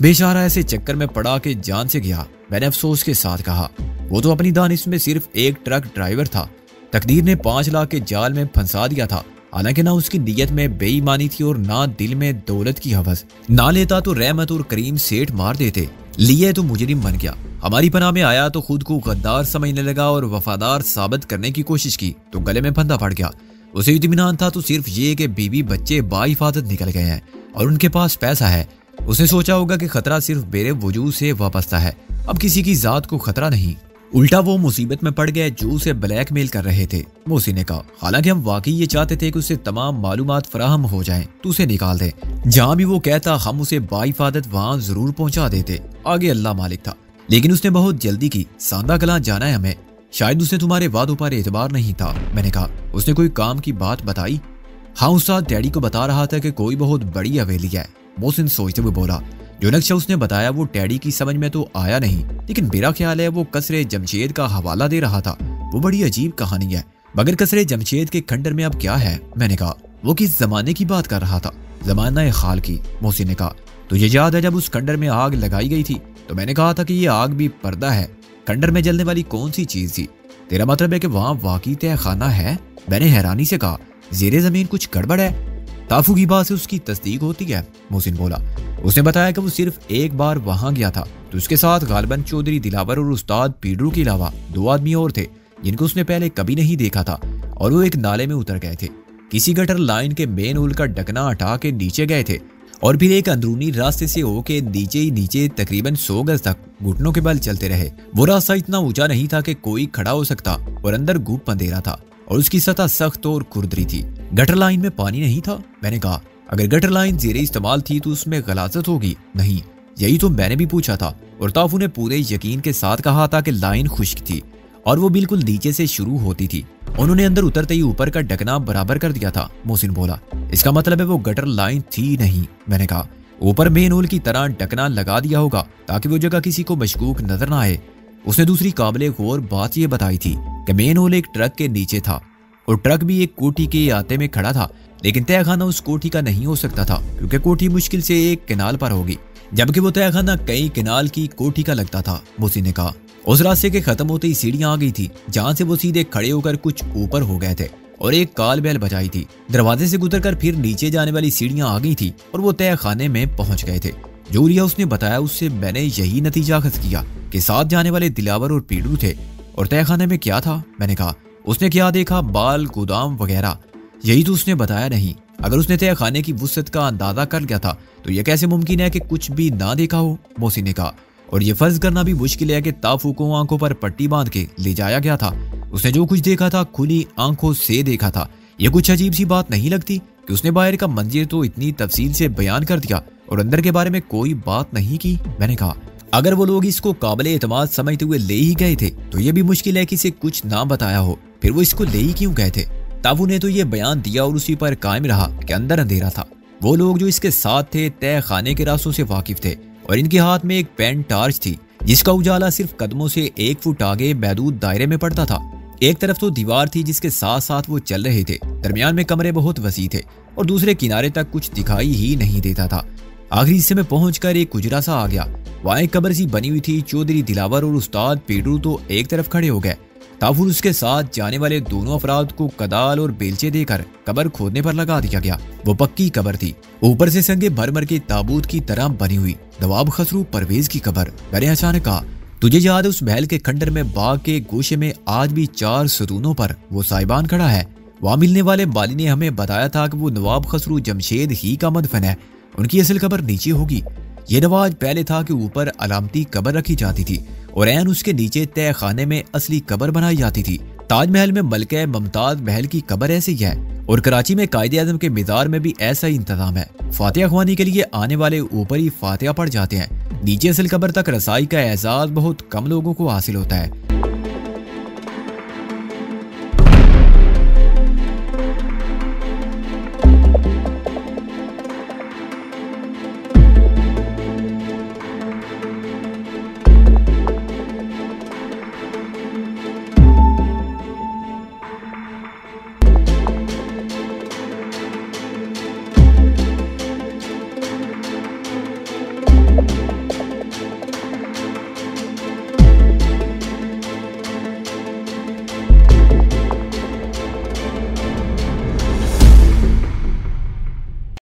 बेचारा ऐसे चक्कर में पड़ा कि जान से गया। मैंने अफसोस के साथ कहा, वो तो अपनी दानिश में सिर्फ एक ट्रक ड्राइवर था। तकदीर ने 5 लाख के जाल में फंसा दिया था। हालांकि ना उसकी नीयत में बेईमानी थी और ना दिल में दौलत की हवस। ना लेता तो रहमत और करीम सेठ मार देते। लिये तो मुजरिम बन गया। हमारी पनाह में आया तो खुद को गद्दार समझने लगा और वफादार साबित करने की कोशिश की तो गले में फंदा पड़ गया। उसे इत्मीनान था तो सिर्फ ये कि बीवी बच्चे बाहिफाजत निकल गए हैं और उनके पास पैसा है। उसने सोचा होगा कि खतरा सिर्फ मेरे वजूद से वाबस्ता है, अब किसी की जात को खतरा नहीं। उल्टा वो मुसीबत में पड़ गए जो उसे ब्लैकमेल कर रहे थे। मोसी ने कहा, हालांकि हम वाकई ये चाहते थे कि उसे तमाम मालूमात फराहम हो जाएं, तो उसे निकाल दें। जहां भी वो कहता हम उसे बाहिफाजत वहां जरूर पहुंचा देते। आगे अल्लाह मालिक था, लेकिन उसने बहुत जल्दी की। सांदा कलां जाना है हमें। शायद उसे तुम्हारे वादों पर एतबार नहीं था। मैंने कहा, उसने कोई काम की बात बताई? हाँ उस्ताद, डैडी को बता रहा था कि कोई बहुत बड़ी हवेली है। मोहसिन सोचते हुए बोला, जो नक्शा उसने बताया वो डैडी की समझ में तो आया नहीं, लेकिन मेरा ख्याल है वो कसरे जमशेद का हवाला दे रहा था। वो बड़ी अजीब कहानी है, मगर कसरे जमशेद के खंडर में अब क्या है? मैंने कहा, वो किस जमाने की बात कर रहा था? जमाना खाल की। मोहसिन ने कहा, तुझे याद है जब उस खंडर में आग लगाई गई थी तो मैंने कहा था कि ये आग भी पर्दा है। खंडर में जलने वाली कौन सी चीज थी? तेरा मतलब है कि वहाँ वाकई तय खाना है? मैंने हैरानी से कहा, जेरे जमीन कुछ गड़बड़ है? ताफू की बात से उसकी तस्दीक होती है, मोहसिन बोला। उसने बताया कि वो सिर्फ एक बार वहां गया था तो उसके साथ गालिबन चौधरी दिलावर और उस्ताद पीडरू के अलावा 2 आदमी और थे जिनको उसने पहले कभी नहीं देखा था, और वो एक नाले में उतर गए थे। किसी गटर लाइन के मेन होल का ढकना हटा के नीचे गए थे और फिर एक अंदरूनी रास्ते से होके नीचे ही नीचे तकरीबन 100 गज तक घुटनों के बल चलते रहे। वो रास्ता इतना ऊंचा नहीं था कि कोई खड़ा हो सकता और अंदर घूप अंधेरा था और उसकी सतह सख्त और खुरदरी थी। गटर लाइन में पानी नहीं था? मैंने कहा, अगर गटर लाइन जेरे इस्तेमाल थी तो उसमें गलाजत होगी। नहीं, यही तो मैंने भी पूछा था, और ताफू ने पूरे यकीन के साथ कहा था कि लाइन खुश्क थी और वो बिल्कुल नीचे से शुरू होती थी। उन्होंने अंदर उतरते ही ऊपर का ढकना बराबर कर दिया था। मोहसिन बोला, इसका मतलब है वो गटर लाइन थी नहीं? मैंने कहा, ऊपर मेन होल की तरह ढकना लगा दिया होगा ताकि वो जगह किसी को मशकूक नजर ना आए। उसने दूसरी काबिले गौर बात ये बताई थी कि मेन होल एक ट्रक के नीचे था और ट्रक भी एक कोठी के आते में खड़ा था, लेकिन तहखाना उस कोठी का नहीं हो सकता था क्योंकि कोठी मुश्किल से एक किनाल पर होगी, जबकि वो तहखाना कई किनाल की कोठी का लगता था। मोहसिन ने कहा, उस रास्ते के खत्म होते ही सीढ़ियां आ गई थी जहां से वो सीधे खड़े होकर कुछ ऊपर हो गए थे और एक काल बैल बजाई थी। दरवाजे से गुजरकर फिर नीचे जाने वाली सीढ़ियां आ गई थी और वो तहखाने में पहुंच गए थे। जो रिया उसने बताया उससे मैंने यही नतीजा अखज़ किया कि साथ जाने वाले दिलावर और पीडू थे। और तहखाने में क्या था? मैंने कहा, उसने क्या देखा? बाल, गोदाम वगैरह? यही तो उसने बताया नहीं। अगर उसने तहखाने की वुसअत का अंदाजा कर लिया था तो यह कैसे मुमकिन है कि कुछ भी ना देखा हो? मोहसिन ने कहा, और ये फर्ज करना भी मुश्किल है कि ताफू को आंखों पर पट्टी बांध के ले जाया गया था। उसने जो कुछ देखा था खुली आंखों से देखा था। ये कुछ अजीब सी बात नहीं लगती कि उसने बाहर का मंजर तो इतनी तफसील से बयान कर दिया और अंदर के बारे में कोई बात नहीं की? मैंने कहा, अगर वो लोग इसको काबिले एतमाद समझते हुए ले ही गए थे तो ये भी मुश्किल है कि इसे कुछ ना बताया हो, फिर वो इसको ले ही क्यों गए थे? ताफू ने तो ये बयान दिया और उसी पर कायम रहा कि अंदर अंधेरा था। वो लोग जो इसके साथ थे तय खाने के रास्तों से वाकिफ थे और इनके हाथ में एक पेन टार्च थी जिसका उजाला सिर्फ कदमों से 1 फुट आगे महदूद दायरे में पड़ता था। एक तरफ तो दीवार थी जिसके साथ साथ वो चल रहे थे, दरमियान में कमरे बहुत वसी थे और दूसरे किनारे तक कुछ दिखाई ही नहीं देता था। आखिरी हिस्से में पहुंचकर एक कुजरा सा आ गया। वहां एक कब्र सी बनी हुई थी। चौधरी दिलावर और उस्ताद पीडू तो एक तरफ खड़े हो गए। ताफूर उसके साथ जाने वाले दोनों अफराद को कदाल और बेलचे देकर कब्र खोदने पर लगा दिया गया। वो पक्की कब्र थी, ऊपर से संगे भरमर के ताबूत की तरह बनी हुई। नवाब खसरू परवेज की कब्र। मैंने अचानक कहा, तुझे याद है उस महल के खंडर में बाग के गोशे में आज भी 4 सतूनों पर वो साहिबान खड़ा है? वहां मिलने वाले बाली ने हमें बताया था कि वो नवाब खसरू जमशेद ही का मदफन है। उनकी असल कब्र नीचे होगी। ये रवाज पहले था कि ऊपर अलामती कब्र रखी जाती थी और ऐन उसके नीचे तय खाने में असली कब्र बनाई जाती थी। ताजमहल में मलके मुमताज महल की कब्र ऐसी है और कराची में कायदे आज़म के मज़ार में भी ऐसा ही इंतजाम है। फातिहा ख्वानी के लिए आने वाले ऊपर ही फातिहा पढ़ जाते हैं। नीचे असल कब्र तक रसाई का एहसास बहुत कम लोगों को हासिल होता है।